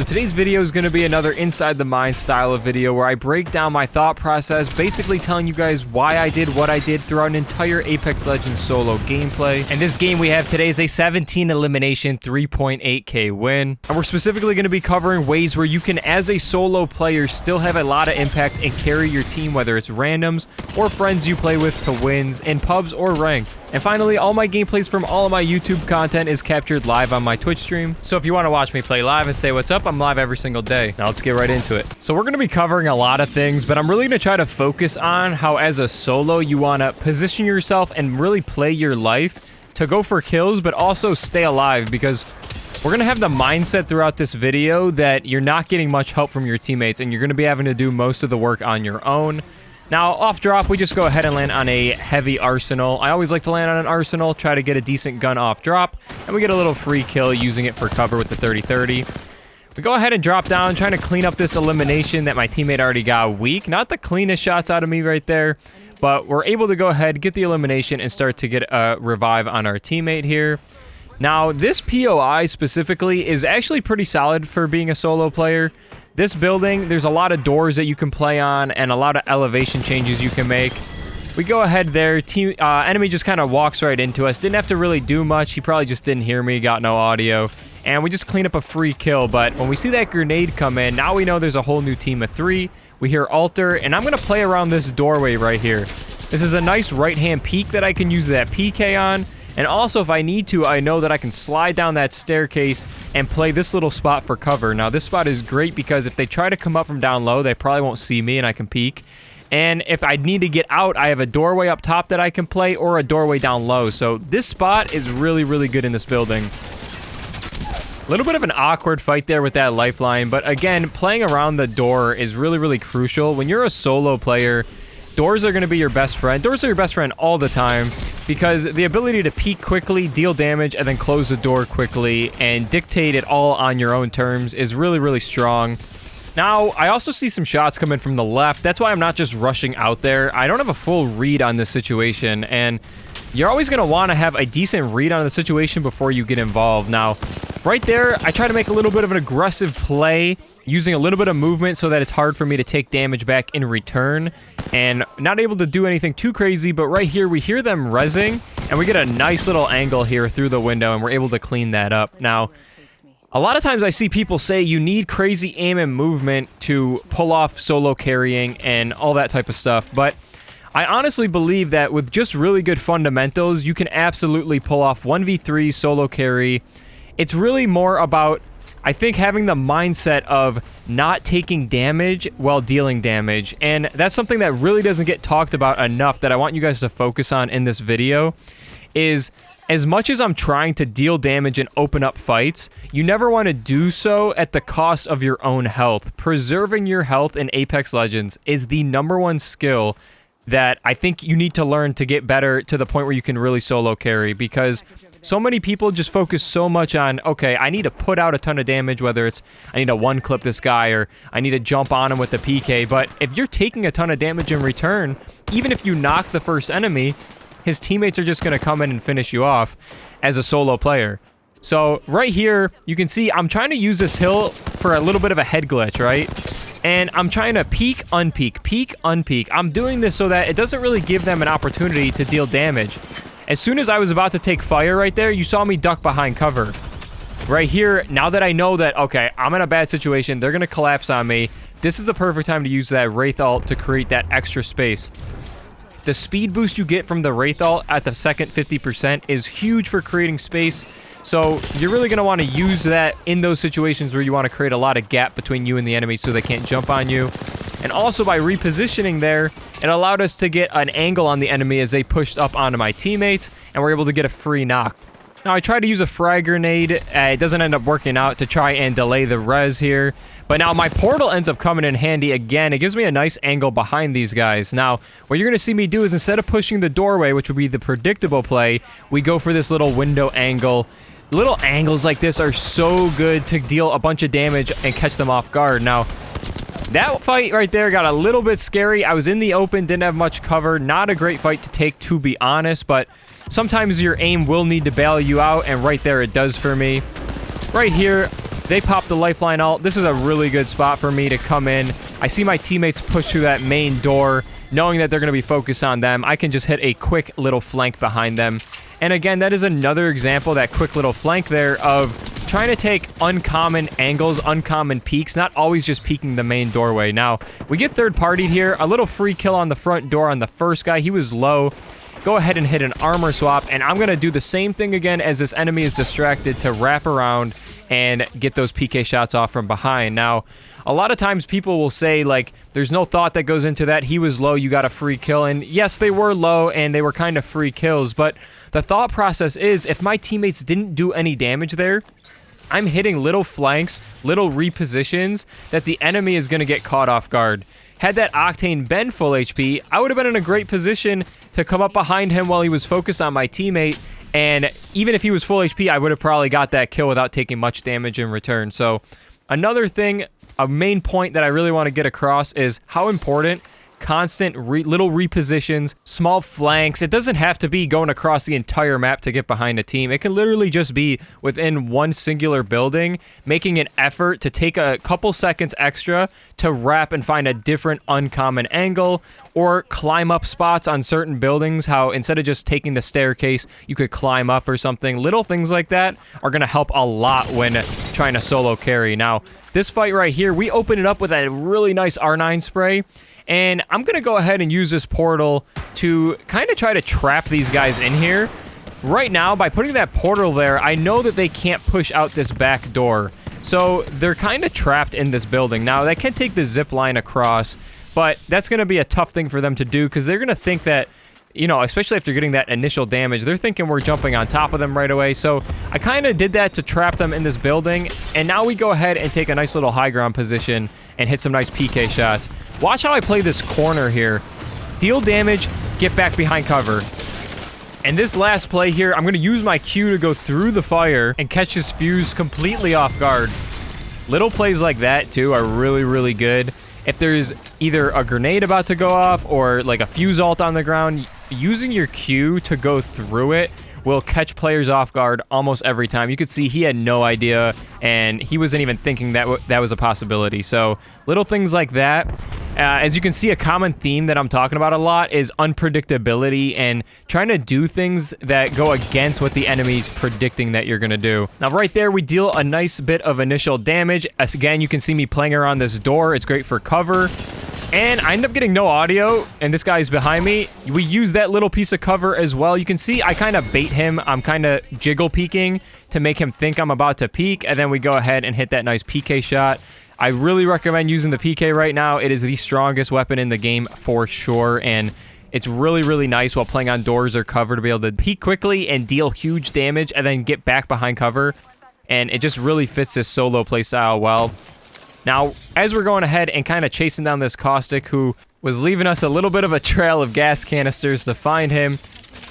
So today's video is going to be another Inside the Mind style of video where I break down my thought process, basically telling you guys why I did what I did throughout an entire Apex Legends solo gameplay. And this game we have today is a 17 elimination 3.8k win. And we're specifically going to be covering ways where you can, as a solo player, still have a lot of impact and carry your team, whether it's randoms or friends you play with, to wins in pubs or ranked. And finally, all my gameplays from all of my YouTube content is captured live on my Twitch stream. So if you want to watch me play live and say what's up, I'm live every single day. Now let's get right into it. So we're going to be covering a lot of things, but I'm really going to try to focus on how as a solo you want to position yourself and really play your life to go for kills, but also stay alive, because we're going to have the mindset throughout this video that you're not getting much help from your teammates and you're going to be having to do most of the work on your own. Now, off drop, we just go ahead and land on a heavy arsenal. I always like to land on an arsenal, try to get a decent gun off drop, and we get a little free kill using it for cover with the 30-30. We go ahead and drop down, trying to clean up this elimination that my teammate already got weak. Not the cleanest shots out of me right there, but we're able to go ahead, get the elimination, and start to get a revive on our teammate here. Now, this POI specifically is actually pretty solid for being a solo player. This building, there's a lot of doors that you can play on and a lot of elevation changes you can make. We go ahead there. Enemy just kind of walks right into us. Didn't have to really do much. He probably just didn't hear me, got no audio. And we just clean up a free kill. But when we see that grenade come in, now we know there's a whole new team of 3. We hear altar, and I'm going to play around this doorway right here. This is a nice right-hand peek that I can use that PK on. And also, if I need to, I know that I can slide down that staircase and play this little spot for cover. Now, this spot is great because if they try to come up from down low, they probably won't see me and I can peek. And if I need to get out, I have a doorway up top that I can play, or a doorway down low. So this spot is really, really good in this building. A little bit of an awkward fight there with that lifeline. But again, playing around the door is really, really crucial. When you're a solo player, doors are going to be your best friend. Doors are your best friend all the time, because the ability to peek quickly, deal damage, and then close the door quickly and dictate it all on your own terms is really, really strong. Now, I also see some shots coming from the left. That's why I'm not just rushing out there. I don't have a full read on this situation, and you're always going to want to have a decent read on the situation before you get involved. Now, right there, I try to make a little bit of an aggressive play, using a little bit of movement so that it's hard for me to take damage back in return, and not able to do anything too crazy. But right here, we hear them rezzing, and we get a nice little angle here through the window, and we're able to clean that up. Now, a lot of times I see people say you need crazy aim and movement to pull off solo carrying and all that type of stuff, but I honestly believe that with just really good fundamentals, you can absolutely pull off 1v3 solo carry. It's really more about, I think, having the mindset of not taking damage while dealing damage. And that's something that really doesn't get talked about enough, that I want you guys to focus on in this video. Is, as much as I'm trying to deal damage and open up fights, you never want to do so at the cost of your own health. Preserving your health in Apex Legends is the #1 skill that I think you need to learn to get better to the point where you can really solo carry, because so many people just focus so much on, okay, I need to put out a ton of damage, whether it's I need to one-clip this guy or I need to jump on him with the PK. But if you're taking a ton of damage in return, even if you knock the first enemy, his teammates are just going to come in and finish you off as a solo player. So right here, you can see I'm trying to use this hill for a little bit of a head glitch, right? And I'm trying to peek, unpeek, peek, unpeek. I'm doing this so that it doesn't really give them an opportunity to deal damage. As soon as I was about to take fire right there, you saw me duck behind cover. Right here, now that I know that, okay, I'm in a bad situation, they're going to collapse on me, this is the perfect time to use that Wraith ult to create that extra space. The speed boost you get from the Wraith ult at the second 50% is huge for creating space. So you're really going to want to use that in those situations where you want to create a lot of gap between you and the enemy so they can't jump on you. And also by repositioning there, it allowed us to get an angle on the enemy as they pushed up onto my teammates, and we're able to get a free knock. Now, I tried to use a frag grenade. It doesn't end up working out to try and delay the res here. But now my portal ends up coming in handy again. It gives me a nice angle behind these guys. Now, what you're going to see me do is, instead of pushing the doorway, which would be the predictable play, we go for this little window angle. Little angles like this are so good to deal a bunch of damage and catch them off guard. Now, that fight right there got a little bit scary. I was in the open, didn't have much cover. Not a great fight to take, to be honest, but sometimes your aim will need to bail you out, and right there it does for me. Right here, They pop the lifeline ult. This is a really good spot for me to come in. I see my teammates push through that main door, knowing that they're going to be focused on them. I can just hit a quick little flank behind them. And again, that is another example, that quick little flank there, of trying to take uncommon angles, uncommon peeks, not always just peeking the main doorway. Now, we get third-partied here. A little free kill on the front door on the first guy. He was low. Go ahead and hit an armor swap, and I'm going to do the same thing again as this enemy is distracted to wrap around and get those PK shots off from behind. Now, a lot of times people will say, like, there's no thought that goes into that. He was low, you got a free kill. And yes, they were low, and they were kind of free kills. But the thought process is, if my teammates didn't do any damage there, I'm hitting little flanks, little repositions that the enemy is going to get caught off guard. Had that Octane been full HP, I would have been in a great position to come up behind him while he was focused on my teammate. And even if he was full HP, I would have probably got that kill without taking much damage in return. So another thing, a main point that I really want to get across is how important constant little repositions, small flanks. It doesn't have to be going across the entire map to get behind a team. It can literally just be within one singular building, making an effort to take a couple seconds extra to wrap and find a different uncommon angle, or climb up spots on certain buildings. How instead of just taking the staircase, you could climb up or something. Little things like that are going to help a lot when trying to solo carry. Now, this fight right here, we open it up with a really nice R9 spray. And I'm going to go ahead and use this portal to kind of try to trap these guys in here. Right now, by putting that portal there, I know that they can't push out this back door. So they're kind of trapped in this building. Now, they can take the zip line across, but that's going to be a tough thing for them to do because they're going to think that, you know, especially after getting that initial damage, they're thinking we're jumping on top of them right away. So I kind of did that to trap them in this building. And now we go ahead and take a nice little high ground position and hit some nice PK shots. Watch how I play this corner here. Deal damage, get back behind cover. And this last play here, I'm going to use my Q to go through the fire and catch this fuse completely off guard. Little plays like that, too, are really, really good. If there's either a grenade about to go off or like a fuse ult on the ground, using your Q to go through it will catch players off guard almost every time. You could see he had no idea, and he wasn't even thinking that that was a possibility. So little things like that. As you can see, a common theme that I'm talking about a lot is unpredictability and trying to do things that go against what the enemy's predicting that you're going to do. Now, right there, we deal a nice bit of initial damage. As again, you can see me playing around this door. It's great for cover. And I end up getting no audio, and this guy's behind me. We use that little piece of cover as well. You can see I kind of bait him. I'm kind of jiggle peeking to make him think I'm about to peek, and then we go ahead and hit that nice PK shot. I really recommend using the PK right now. It is the strongest weapon in the game for sure, and it's really, really nice while playing on doors or cover to be able to peek quickly and deal huge damage and then get back behind cover, and it just really fits this solo playstyle well. Now, as we're going ahead and kind of chasing down this Caustic, who was leaving us a little bit of a trail of gas canisters to find him,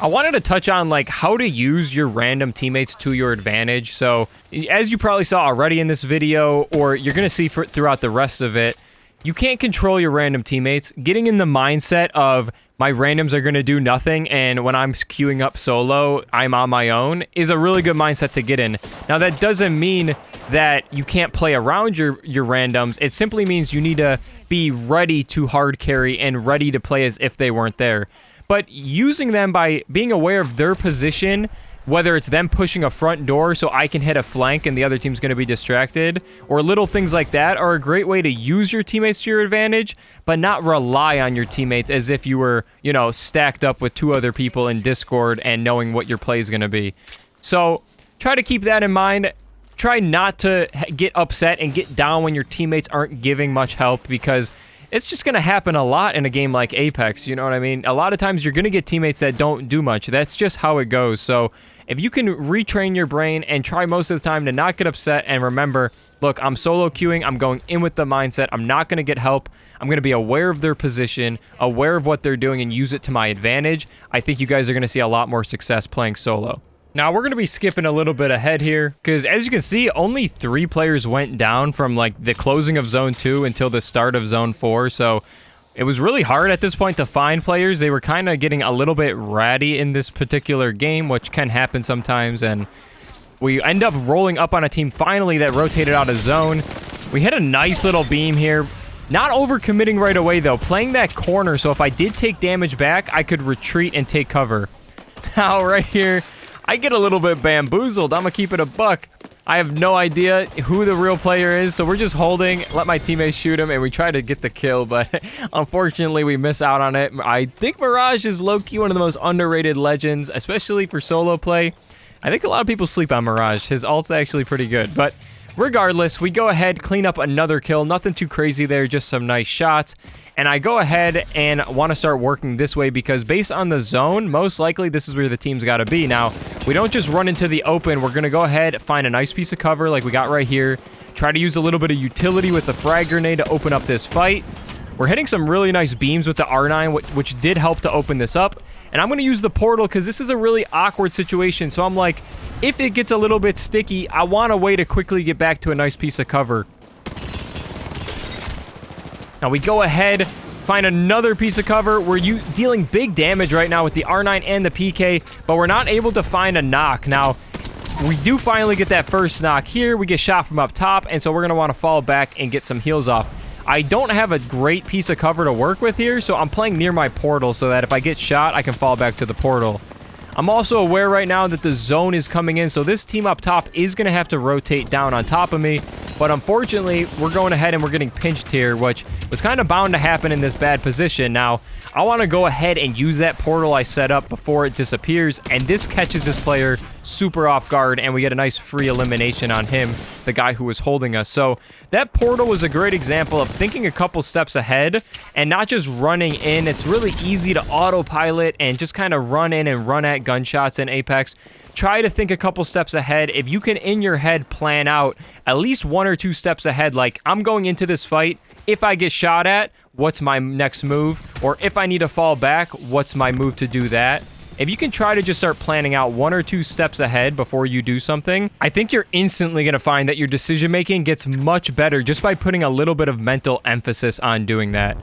I wanted to touch on like how to use your random teammates to your advantage. So, as you probably saw already in this video, or you're going to see throughout the rest of it, you can't control your random teammates. Getting in the mindset of my randoms are going to do nothing, and when I'm queuing up solo, I'm on my own, is a really good mindset to get in. Now, that doesn't mean that you can't play around your randoms. It simply means you need to be ready to hard carry and ready to play as if they weren't there. But using them by being aware of their position, whether it's them pushing a front door so I can hit a flank and the other team's going to be distracted, or little things like that, are a great way to use your teammates to your advantage, but not rely on your teammates as if you were, you know, stacked up with 2 other people in Discord and knowing what your play is going to be. So try to keep that in mind. Try not to get upset and get down when your teammates aren't giving much help, because it's just going to happen a lot in a game like Apex, you know what I mean? A lot of times you're going to get teammates that don't do much. That's just how it goes. So if you can retrain your brain and try most of the time to not get upset and remember, look, I'm solo queuing, I'm going in with the mindset, I'm not going to get help, I'm going to be aware of their position, aware of what they're doing, and use it to my advantage, I think you guys are going to see a lot more success playing solo. Now, we're going to be skipping a little bit ahead here, because as you can see, only 3 players went down from like the closing of Zone 2 until the start of Zone 4, so it was really hard at this point to find players. They were kind of getting a little bit ratty in this particular game, which can happen sometimes, and We end up rolling up on a team finally that rotated out of zone. We hit a nice little beam here. Not overcommitting right away, though. Playing that corner, so if I did take damage back, I could retreat and take cover. Now, right here, I get a little bit bamboozled. I'm going to keep it a buck. I have no idea who the real player is, so we're just holding, let my teammates shoot him, and we try to get the kill, but unfortunately, we miss out on it. I think Mirage is low-key one of the most underrated legends, especially for solo play. I think a lot of people sleep on Mirage. His ult's actually pretty good, but regardless, we go ahead, clean up another kill. Nothing too crazy there, just some nice shots. And I go ahead and want to start working this way because based on the zone, most likely this is where the team's got to be. Now, we don't just run into the open. We're going to go ahead, find a nice piece of cover like we got right here. Try to use a little bit of utility with the frag grenade to open up this fight. We're hitting some really nice beams with the R9, which did help to open this up. And I'm going to use the portal because this is a really awkward situation. So I'm like, if it gets a little bit sticky, I want a way to quickly get back to a nice piece of cover. Now we go ahead, find another piece of cover. We're dealing big damage right now with the R9 and the PK, but we're not able to find a knock. Now, we do finally get that first knock here. We get shot from up top, and so we're going to want to fall back and get some heals off. I don't have a great piece of cover to work with here, so I'm playing near my portal so that if I get shot, I can fall back to the portal. I'm also aware right now that the zone is coming in, so this team up top is going to have to rotate down on top of me. But unfortunately, we're going ahead and we're getting pinched here, which was kind of bound to happen in this bad position. Now, I want to go ahead and use that portal I set up before it disappears, and this catches this player super off guard, and we get a nice free elimination on him, the guy who was holding us. So that portal was a great example of thinking a couple steps ahead and not just running in. It's really easy to autopilot and just kind of run in and run at gunshots in Apex. Try to think a couple steps ahead. If you can, in your head, plan out at least 1 or 2 steps ahead, like I'm going into this fight, if I get shot at, what's my next move? Or if I need to fall back, what's my move to do that? If you can try to just start planning out 1 or 2 steps ahead before you do something, I think you're instantly going to find that your decision making gets much better just by putting a little bit of mental emphasis on doing that.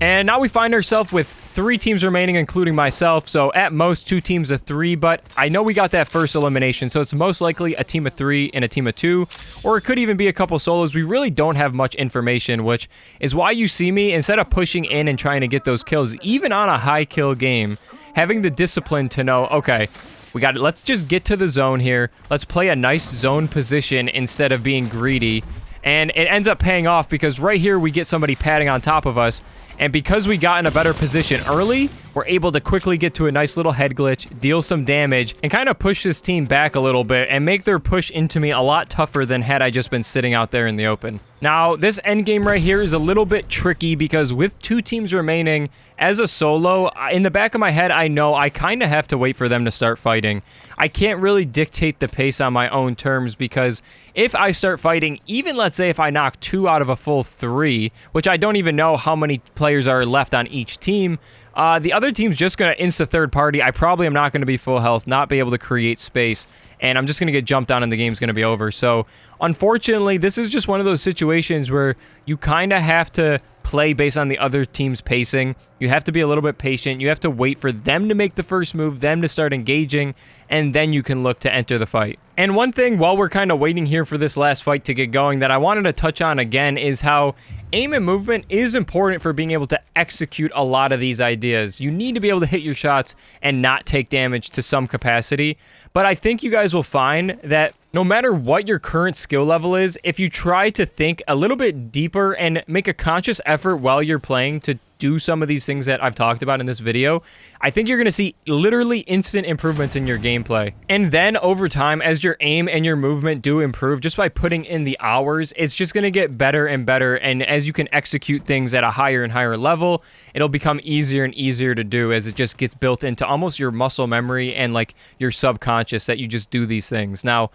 And now we find ourselves with 3 teams remaining, including myself. So at most 2 teams of 3, but I know we got that first elimination. So it's most likely a team of 3 and a team of 2, or it could even be a couple solos. We really don't have much information, which is why you see me, instead of pushing in and trying to get those kills, even on a high kill game, having the discipline to know, okay, we got it. Let's just get to the zone here. Let's play a nice zone position instead of being greedy. And it ends up paying off because right here we get somebody padding on top of us. And because we got in a better position early, we're able to quickly get to a nice little head glitch, deal some damage, and kind of push this team back a little bit and make their push into me a lot tougher than had I just been sitting out there in the open. Now, this endgame right here is a little bit tricky because with 2 teams remaining, as a solo, in the back of my head, I know I kind of have to wait for them to start fighting. I can't really dictate the pace on my own terms because if I start fighting, even let's say if I knock 2 out of a full 3, which I don't even know how many players are left on each team, the other team's just going to insta third party. I probably am not going to be full health, not be able to create space, and I'm just going to get jumped on and the game's going to be over. So, unfortunately, this is just one of those situations where you kind of have to play based on the other team's pacing. You have to be a little bit patient. You have to wait for them to make the first move, them to start engaging, and then you can look to enter the fight. And one thing, while we're kind of waiting here for this last fight to get going, that I wanted to touch on again is how aim and movement is important for being able to execute a lot of these ideas. You need to be able to hit your shots and not take damage to some capacity. But I think you guys will find that no matter what your current skill level is, if you try to think a little bit deeper and make a conscious effort while you're playing to do some of these things that I've talked about in this video, I think you're going to see literally instant improvements in your gameplay. And then over time, as your aim and your movement do improve, just by putting in the hours, it's just going to get better and better. And as you can execute things at a higher and higher level, it'll become easier and easier to do as it just gets built into almost your muscle memory and like your subconscious that you just do these things. Now,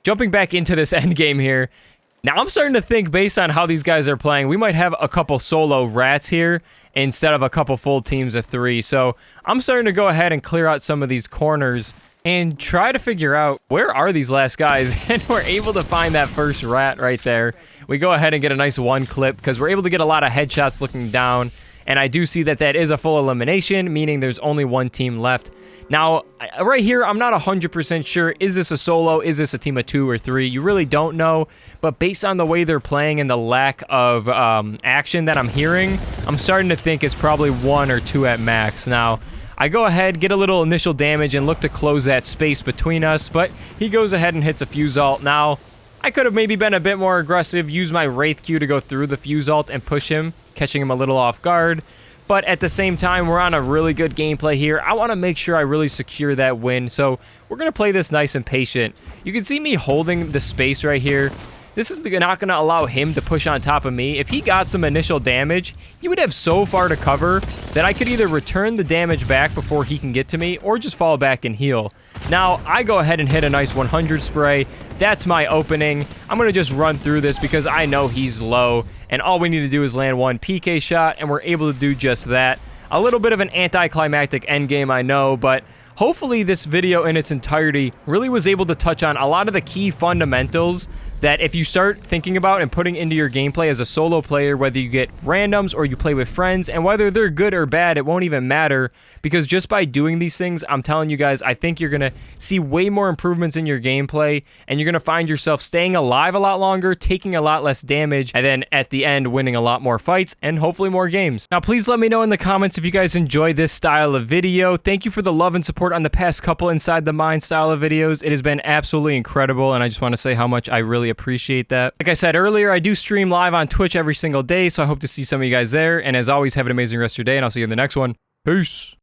jumping back into this end game here, now I'm starting to think based on how these guys are playing, we might have a couple solo rats here instead of a couple full teams of 3. So I'm starting to go ahead and clear out some of these corners and try to figure out where are these last guys. And we're able to find that first rat right there. We go ahead and get a nice 1 clip because we're able to get a lot of headshots looking down. And I do see that that is a full elimination, meaning there's only one team left. Now, right here, I'm not 100% sure. Is this a solo? Is this a team of 2 or 3? You really don't know. But based on the way they're playing and the lack of action that I'm hearing, I'm starting to think it's probably 1 or 2 at max. Now, I go ahead, get a little initial damage, and look to close that space between us. But he goes ahead and hits a fuse ult. Now, I could have maybe been a bit more aggressive, use my Wraith Q to go through the fuse ult and push him, catching him a little off guard. But at the same time, we're on a really good gameplay here. I want to make sure I really secure that win. So we're going to play this nice and patient. You can see me holding the space right here. This is not going to allow him to push on top of me. If he got some initial damage, he would have so far to cover that I could either return the damage back before he can get to me or just fall back and heal. Now, I go ahead and hit a nice 100 spray. That's my opening. I'm going to just run through this because I know he's low. And all we need to do is land one PK shot, and we're able to do just that. A little bit of an anticlimactic endgame, I know, but hopefully this video in its entirety really was able to touch on a lot of the key fundamentals that if you start thinking about and putting into your gameplay as a solo player, whether you get randoms or you play with friends, and whether they're good or bad, it won't even matter, because just by doing these things, I'm telling you guys, I think you're going to see way more improvements in your gameplay, and you're going to find yourself staying alive a lot longer, taking a lot less damage, and then at the end, winning a lot more fights, and hopefully more games. Now, please let me know in the comments if you guys enjoy this style of video. Thank you for the love and support on the past couple Inside the Mine style of videos. It has been absolutely incredible, and I just want to say how much I really appreciate that. Like I said earlier, I do stream live on Twitch every single day, so I hope to see some of you guys there. And as always, have an amazing rest of your day, and I'll see you in the next one. Peace.